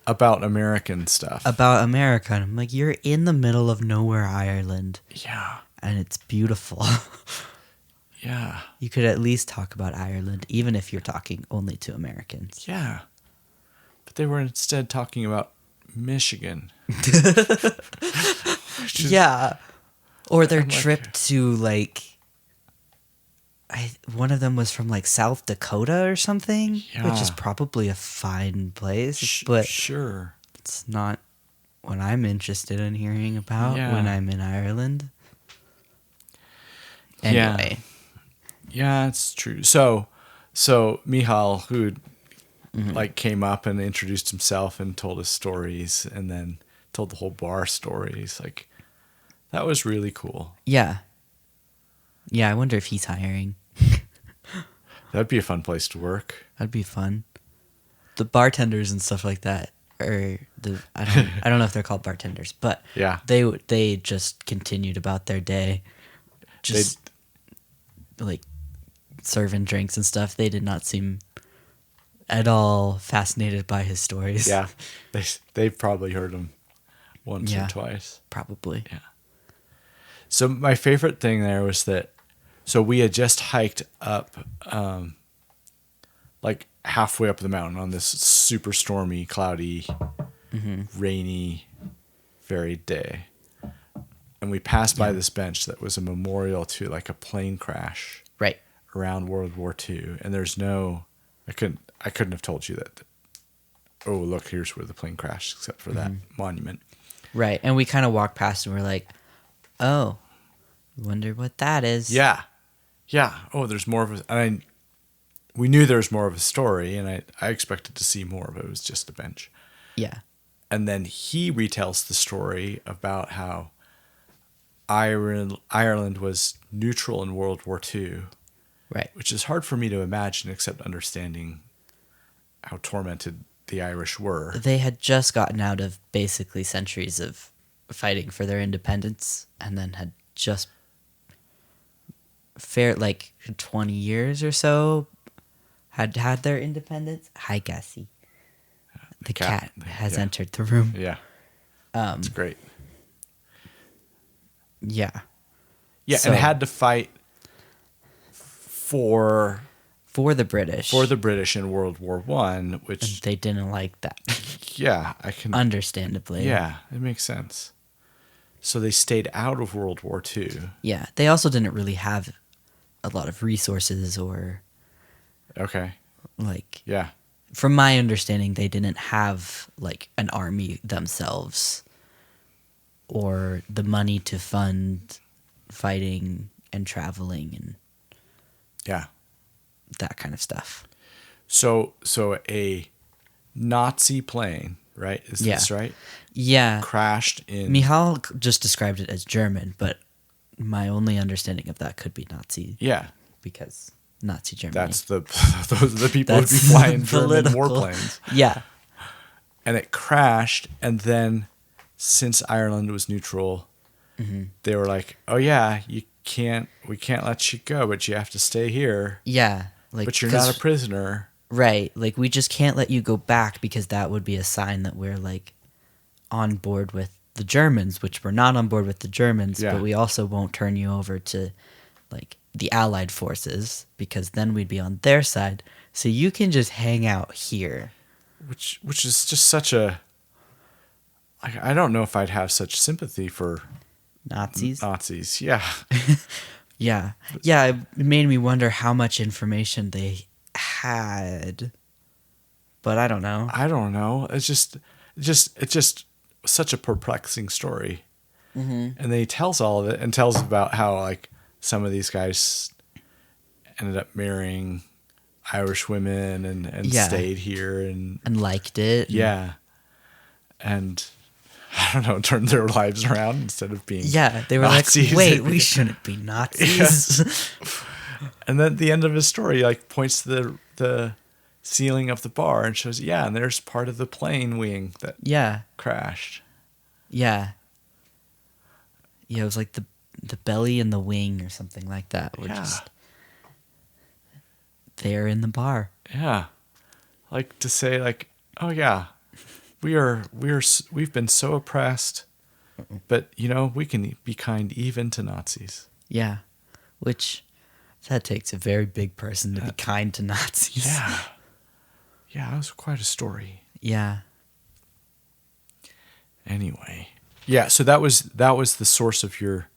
About American stuff.
About America. And I'm like, you're in the middle of nowhere, Ireland.
Yeah.
And it's beautiful.
Yeah.
You could at least talk about Ireland, even if you're talking only to Americans.
Yeah. But they were instead talking about Michigan.
Yeah. Or their
I'm like-
trip to one of them was from South Dakota or something, which is
Yeah.
probably a fine place, but
Sure.
it's not what I'm interested in hearing about
Yeah.
when I'm in Ireland. Anyway.
Yeah, it's true. So Michal, who came up and introduced himself and told us stories and then told the whole bar stories, that was really cool.
Yeah. Yeah, I wonder if he's hiring.
That'd be a fun place to work.
That'd be fun. The bartenders and stuff like that, or I don't know if they're called bartenders, but
Yeah.
they just continued about their day, just serving drinks and stuff. They did not seem at all fascinated by his stories.
Yeah. They've probably heard them once
Yeah.
or twice.
Probably.
Yeah. So my favorite thing there was that, so we had just hiked up, halfway up the mountain on this super stormy, cloudy, rainy, varied day. And we passed by this bench that was a memorial to a plane crash
Right.
around World War II. And there's I couldn't have told you that. Oh, look, here's where the plane crashed, except for that monument.
Right. And we kind of walked past and we're like, oh, wonder what that is.
Yeah. Yeah. Oh, there's more of a... we knew there was more of a story, and I expected to see more of it. It was just a bench.
Yeah.
And then he retells the story about how Ireland was neutral in World War II.
Right.
Which is hard for me to imagine, except understanding how tormented the Irish were.
They had just gotten out of basically centuries of fighting for their independence, and then had just 20 years or so had their independence. Hi, Gussie. The cat has entered the room.
Yeah. It's great.
Yeah.
Yeah,
So-
and had to fight for
For the British.
the British in World War One, which
They didn't like that.
yeah, I can
Understandably.
yeah, it makes sense. So they stayed out of World War II.
Yeah. They also didn't really have a lot of resources or
Okay. Yeah.
from my understanding, they didn't have an army themselves or the money to fund fighting and traveling and
Yeah.
that kind of stuff.
So a Nazi plane, right? Is
Yeah.
this right?
Yeah.
Crashed in.
Michal just described it as German, but my only understanding of that could be Nazi.
Yeah.
Because Nazi Germany.
Those are the people who'd be
That's
flying German
political.
warplanes.
Yeah.
And it crashed, and then since Ireland was neutral, they were like, "Oh yeah, we can't let you go, but you have to stay here.
Yeah. Like,
But you're not a prisoner."
Right. Like, we just can't let you go back because that would be a sign that we're, like, on board with the Germans, which we're not on board with the Germans,
Yeah.
but we also won't turn you over to, like, the Allied forces because then we'd be on their side. So you can just hang out here.
Which is just such a. I don't know if I'd have such sympathy for
Nazis.
Nazis. Yeah.
Yeah. Yeah. It made me wonder how much information they had. But I don't know.
I don't know. It's just such a perplexing story. And then he tells all of it and tells about how like some of these guys ended up marrying Irish women and
Yeah.
stayed here and
liked it.
yeah. And I don't know, turned their lives around instead of being
Yeah. They were
Nazis.
like, wait, we shouldn't be Nazis.
And then at the end of his story, he like points to the ceiling of the bar and shows, yeah, and there's part of the plane wing that
Yeah.
crashed.
Yeah. Yeah, it was like the belly and the wing or something like that were
Yeah.
just there in the bar.
Yeah. Like to say like, oh yeah, we've been so oppressed, but you know, we can be kind even to Nazis.
Yeah. Which that takes a very big person to be kind to Nazis.
Yeah. Yeah, that was quite a story.
Yeah.
Anyway. Yeah, so that was the source of your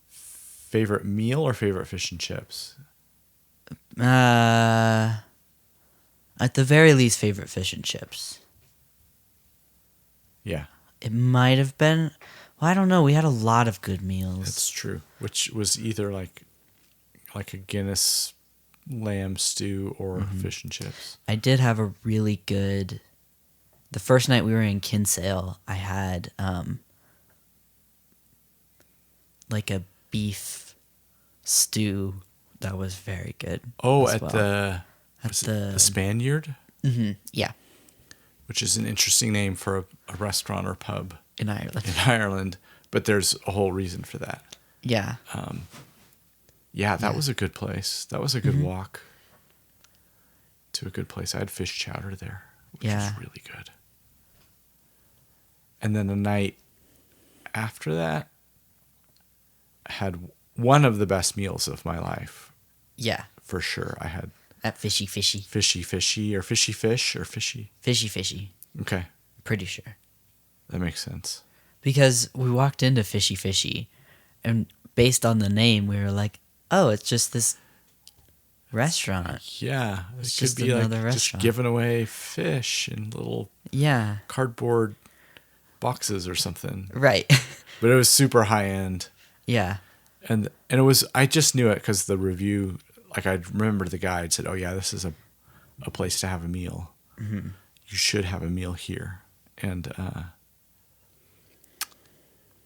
favorite meal or favorite fish and chips?
At the very least, favorite fish and chips.
Yeah.
It might have been. Well, I don't know. We had a lot of good meals.
That's true. Which was either like a Guinness lamb stew or fish and chips.
I did have a really good. The first night we were in Kinsale, I had like a beef stew that was very good.
Oh,
as
at
well.
the Spaniard,
Yeah,
which is an interesting name for a restaurant or pub
in Ireland.
in Ireland, but there's a whole reason for that.
Yeah,
Yeah, that was a good place. That was a good walk to a good place. I had fish chowder there, which
Yeah.
was really good. And then the night after that, I had one of the best meals of my life,
yeah.
for sure. I had
At fishy
fishy or fishy fish or fishy.
fishy.
Okay,
Pretty sure.
that makes sense.
Because we walked into fishy, and based on the name, we were like, "Oh, it's just this restaurant."
Yeah,
It's
it
just
could be like
another
just
restaurant.
giving away fish in little
Yeah,
cardboard boxes or something.
right.
But it was super high end.
Yeah,
And it was, I just knew it because the review, like I remember the guide said, oh yeah, this is a place to have a meal. You should have a meal here. And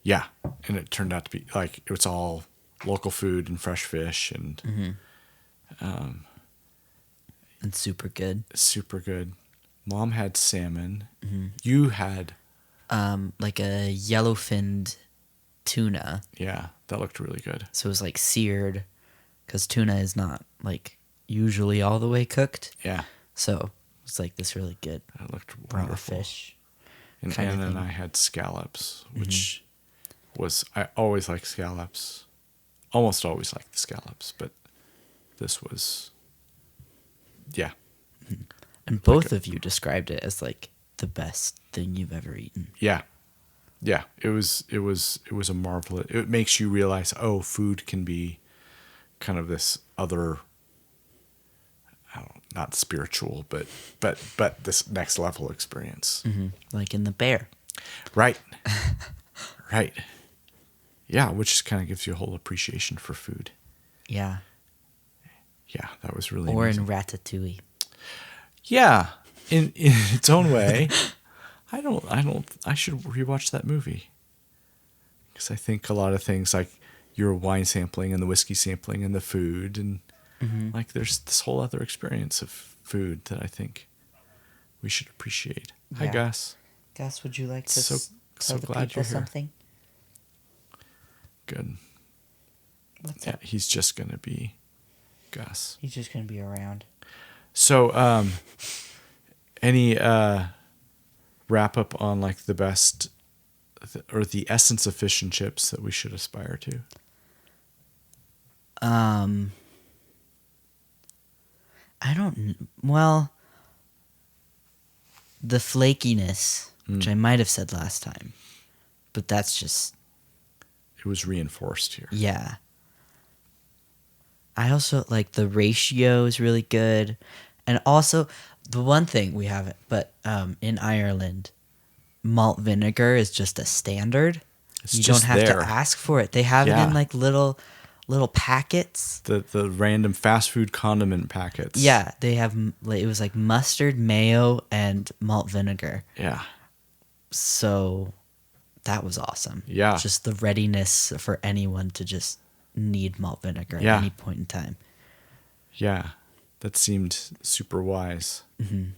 yeah, and it turned out to be like, it was all local food and fresh fish and
and super good.
super good. Mom had salmon. You had,
Like a yellowfinned tuna.
yeah, that looked really good.
So it was like seared, because tuna is not like usually all the way cooked.
Yeah,
So it's like this really good
that looked
raw
wonderful.
fish.
And
kinda
Anna and
thing.
I had scallops, which was, I always like scallops. Almost always like the scallops, but this was, yeah.
And both of you described it as like the best thing you've ever eaten.
Yeah. Yeah. It was a marvelous, it makes you realize, oh, food can be kind of this other, I don't know, not spiritual, but this next level experience.
Like in the bear.
Right. Right. Yeah, which kind of gives you a whole appreciation for food.
Yeah.
Yeah, that was really
Or
amazing.
in Ratatouille.
Yeah. in its own way, I should rewatch that movie. Because I think a lot of things like your wine sampling and the whiskey sampling and the food and like there's this whole other experience of food that I think we should appreciate. Hi,
Yeah.
Gus.
Gus, would you like to
So
tell the
glad
people
you're here.
something?
Good.
What's
Yeah,
up?
he's just gonna be Gus.
He's just gonna be around.
So, any wrap up on like the best or the essence of fish and chips that we should aspire to?
I don't. Well, the flakiness, which I might have said last time, but that's just
It was reinforced here.
yeah. I also like the ratio is really good, and also the one thing we haven't, but in Ireland, malt vinegar is just a standard.
It's
You
just
don't have
there.
to ask for it. They have it
Yeah.
in like little packets.
The random fast food condiment packets.
Yeah, they have. It was like mustard, mayo, and malt vinegar.
Yeah.
So that was awesome.
Yeah.
Just the readiness for anyone to just need malt vinegar
Yeah.
at any point in time.
Yeah. That seemed super wise. Mm-hmm.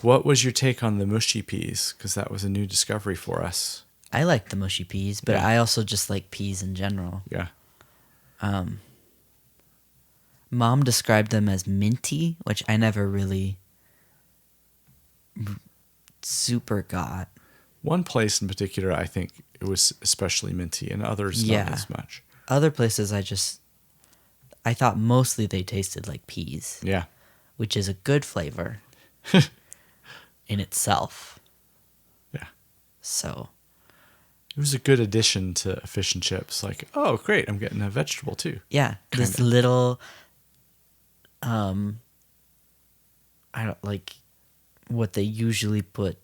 What was your take on the mushy peas? Because that was a new discovery for us.
I like the mushy peas, but
Yeah.
I also just like peas in general.
Yeah.
Mom described them as minty, which I never really super got.
One place in particular, I think it was especially minty, and others
Yeah.
not as much.
Other places I thought mostly they tasted like peas,
Yeah.
which is a good flavor in itself.
Yeah.
So,
It was a good addition to fish and chips. Like, oh, great, I'm getting a vegetable too.
yeah, this
Kinda.
little I don't like what they usually put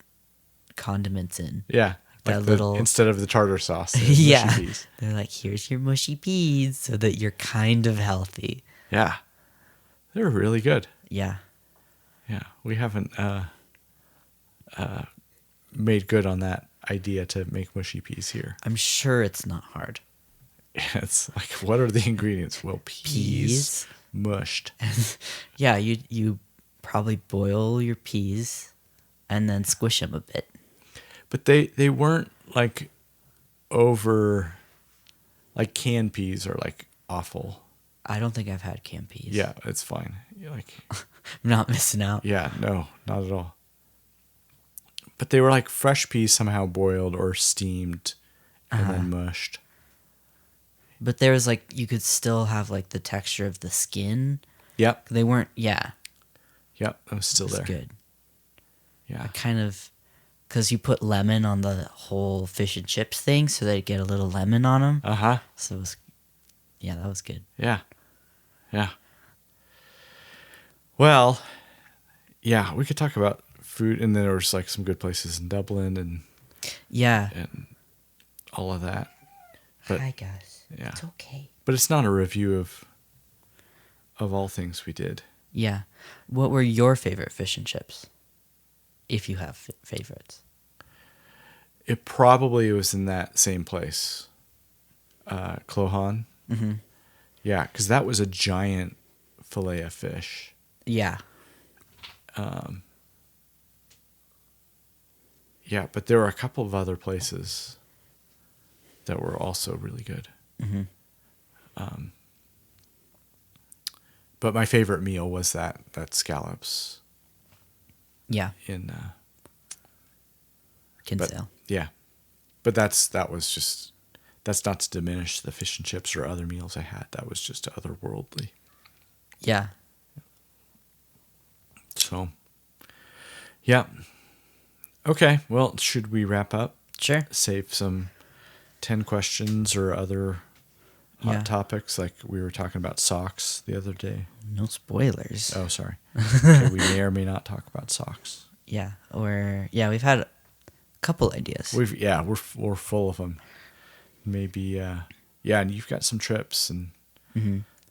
condiments in.
Yeah.
That
Like
little-
instead of the tartar sauce. the mushy
Yeah.
peas.
They're like, here's your mushy peas so that you're kind of healthy.
Yeah. They were really good.
Yeah.
Yeah. We haven't made good on that idea to make mushy peas here.
I'm sure it's not hard.
It's like, what are the ingredients? Well, peas.
Peas.
Mushed.
Yeah, you probably boil your peas and then squish them a bit.
But they weren't like over, like canned peas are like awful.
I don't think I've had canned peas.
Yeah, it's fine. You're like,
I'm not missing out.
yeah, no, not at all. But they were like fresh peas somehow boiled or steamed and then mushed.
But there was like, you could still have like the texture of the skin.
Yep,
They weren't, yeah,
yep, it was still
it was
there.
good.
Yeah,
Kind of, because you put lemon on the whole fish and chips thing so they get a little lemon on them.
uh-huh.
So it was, yeah, that was good.
Yeah. Yeah. Well, yeah, we could talk about food, and then there was like some good places in Dublin and
Yeah.
all of that. But
Hi, guys.
yeah.
It's okay.
but it's not a review of all things we did.
Yeah. What were your favorite fish and chips? If you have favorites.
It probably was in that same place, Clohan.
Mm-hmm.
Yeah, because that was a giant fillet of fish.
Yeah.
Yeah, but there were a couple of other places that were also really good.
Mm-hmm.
But my favorite meal was that scallops
Yeah.
in.
Kinsale.
Yeah, but that's not to diminish the fish and chips or other meals I had. That was just otherworldly.
Yeah.
So, yeah. Okay, well, should we wrap up?
Sure.
Save some 10 questions or other hot
Yeah.
topics, like we were talking about socks the other day.
No spoilers.
Oh, sorry. Okay, we may or may not talk about socks.
Yeah. We've had a couple ideas.
We're full of them. Maybe, and you've got some trips and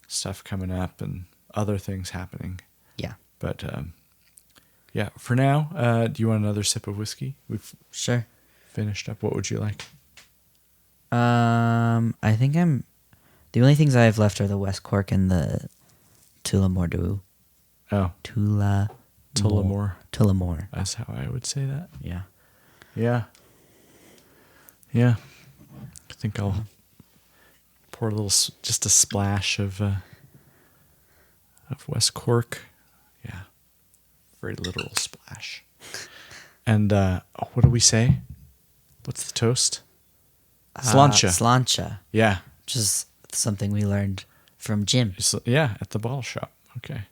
stuff coming up and other things happening.
Yeah.
But Yeah. For now, do you want another sip of whiskey? We've
Sure.
finished up. What would you like?
I think the only things I have left are the West Cork and the Tullamore.
Oh, Tullamore.
Tullamore.
That's how I would say that.
Yeah.
Yeah. Yeah. I think I'll pour a little, just a splash of West Cork. Yeah. Very literal splash. And what do we say? What's the toast? Sláinte.
Sláinte.
Yeah.
Which is something we learned from Jim.
Yeah, at the bottle shop. Okay.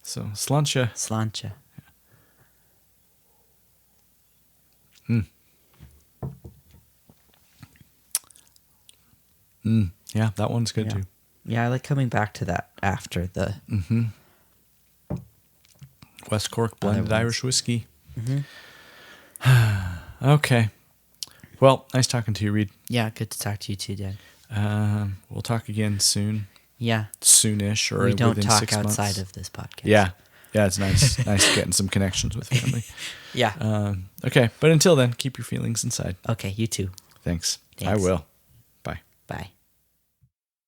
So, sláinte.
Sláinte.
Yeah, that one's good
Yeah.
too.
Yeah, I like coming back to that after the
West Cork blended
ones.
Irish whiskey. Okay. Well, nice talking to you, Reed.
Yeah, good to talk to you too, Dad.
We'll talk again soon.
Yeah.
Soonish, or
We don't
within
talk
6 months.
outside of this podcast.
Yeah. Yeah, it's nice. Nice getting some connections with family.
Yeah.
Okay, but until then, keep your feelings inside.
Okay, you too.
Thanks. I
Thanks.
will. Bye.
Bye.